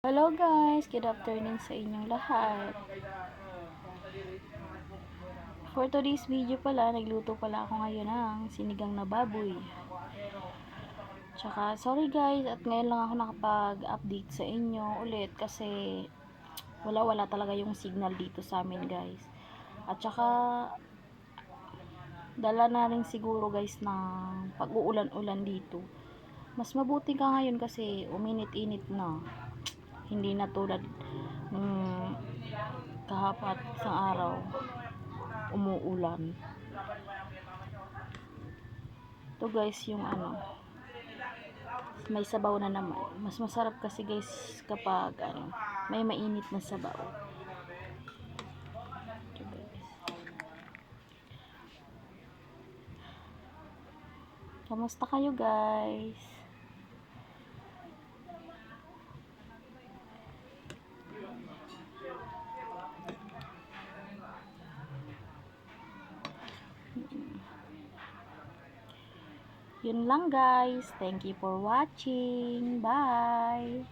Hello guys, good afternoon sa inyong lahat. For today's video pala, nagluto pala ako ngayon ng sinigang na baboy. Tsaka sorry guys, at ngayon lang ako nakapag-update sa inyo ulit kasi wala talaga yung signal dito sa amin guys. At tsaka dala na rin siguro guys ng pag-uulan-ulan dito. Mas mabuti ka ngayon kasi uminit-init na. Hindi na tulad kahapon at isang araw umuulan. Ito guys yung may sabaw na naman. Mas masarap kasi guys kapag may mainit na sabaw. Ito guys. Kamusta kayo guys? Yun lang guys. Thank you for watching. Bye!